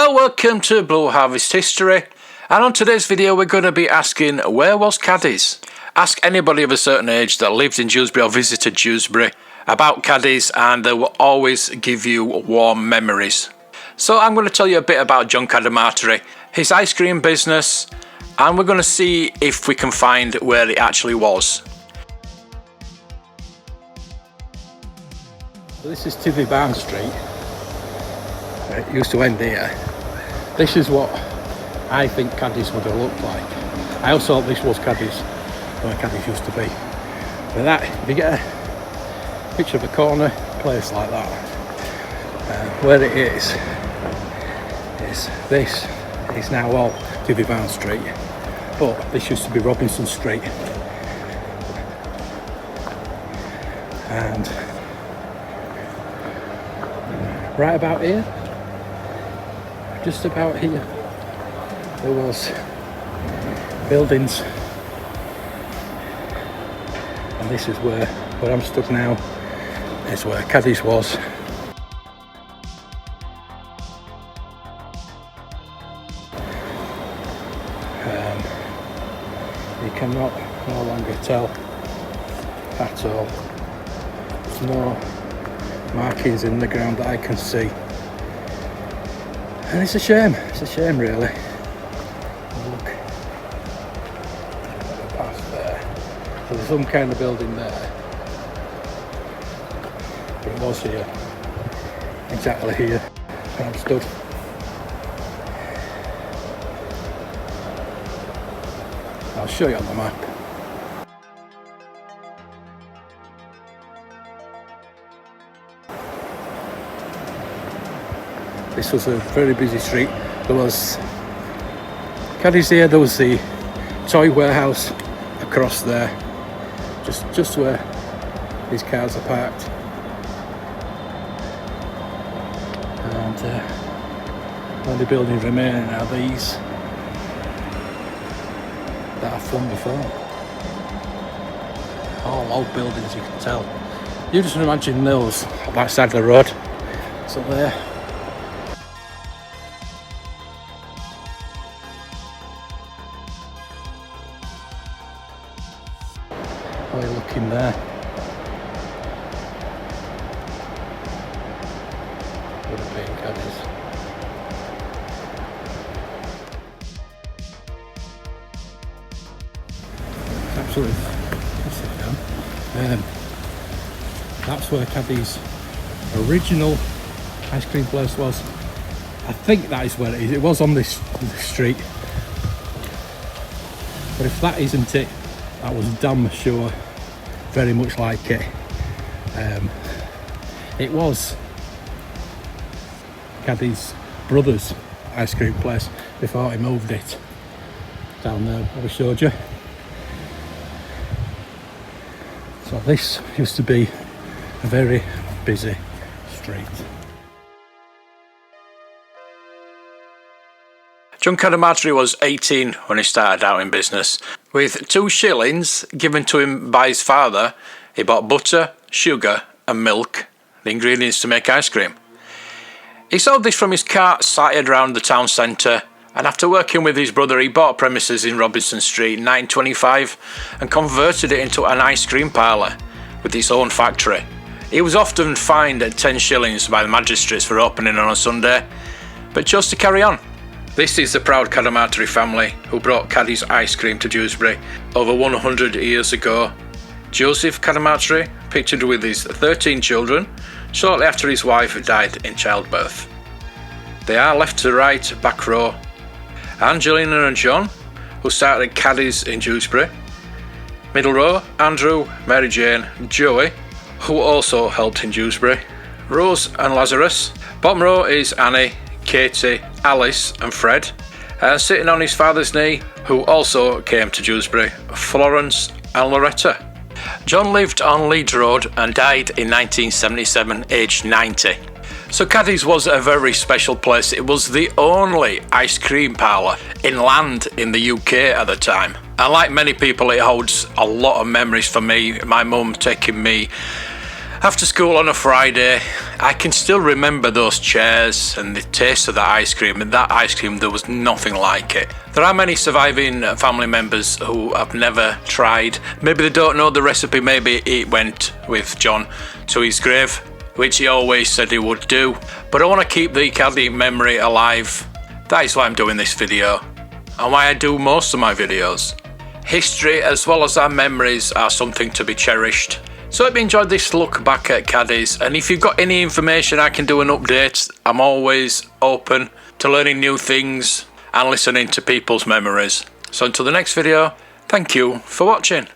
Well, welcome to Blue Harvest History, and on today's video we're going to be asking, where was Caddys? Ask anybody of a certain age that lived in Dewsbury or visited Dewsbury about Caddys and they will always give you warm memories. So I'm going to tell you a bit about John Karamatri, his ice cream business, and we're going to see if we can find where it actually was. So this is Tivy Barn Street. It used to end here. This is what I think Caddys would have looked like. I also thought this was Caddys, where Caddys used to be. But that, if you get a picture of a corner place like that, where it is this is now all Tivy Barn Street, but this used to be Robinson Street. And right about here, just about here, there was buildings, and this is where I'm stood now, is where Caddys was. You cannot no longer tell at all. There's no markings in the ground that I can see, and it's a shame really. Look past there, so there's some kind of building there, but it was here, exactly here where I'm stood. I'll show you on the map. This was a very busy street. There was Caddys here, there was the toy warehouse across there, just where these cars are parked. And the only buildings remaining are these that I've filmed before. All old buildings, you can tell. You just imagine those on that side of the road. So there. How are you looking there? Would have been Caddys. Absolutely massive. That's where Caddy's original ice cream place was. I think that is where it is. It was on this street. But if that isn't it, that was damn sure very much like it. It was Caddy's brother's ice cream place before he moved it down there I showed you. So this used to be a very busy street. John Karamatri was 18 when he started out in business. With 2 shillings given to him by his father, he bought butter, sugar and milk, the ingredients to make ice cream. He sold this from his cart sighted around the town centre, and after working with his brother he bought premises in Robinson Street in 1925 and converted it into an ice cream parlour with its own factory. He was often fined at 10 shillings by the magistrates for opening on a Sunday, but chose to carry on. This is the proud Karamatri family who brought Caddys ice cream to Dewsbury over 100 years ago. Joseph Karamatri, pictured with his 13 children, shortly after his wife died in childbirth. They are left to right, back row. Angelina and John, who started Caddys in Dewsbury. Middle row, Andrew, Mary Jane, Joey, who also helped in Dewsbury. Rose and Lazarus. Bottom row is Annie, Katie, Alice and Fred. And sitting on his father's knee, who also came to Dewsbury, Florence and Loretta. John lived on Leeds Road and died in 1977, aged 90. So Caddys was a very special place. It was the only ice cream parlour inland in the UK at the time. And like many people, it holds a lot of memories for me. My mum taking me after school on a Friday I can still remember those chairs and the taste of that ice cream, and that ice cream, there was nothing like it. There are many surviving family members who have never tried. Maybe they don't know the recipe, maybe it went with John to his grave, which he always said he would do. But I want to keep the Caddy memory alive. That is why I'm doing this video, and why I do most of my videos. History as well as our memories are something to be cherished. So I hope you enjoyed this look back at Caddys, and if you've got any information I can do an update, I'm always open to learning new things and listening to people's memories. So until the next video, thank you for watching.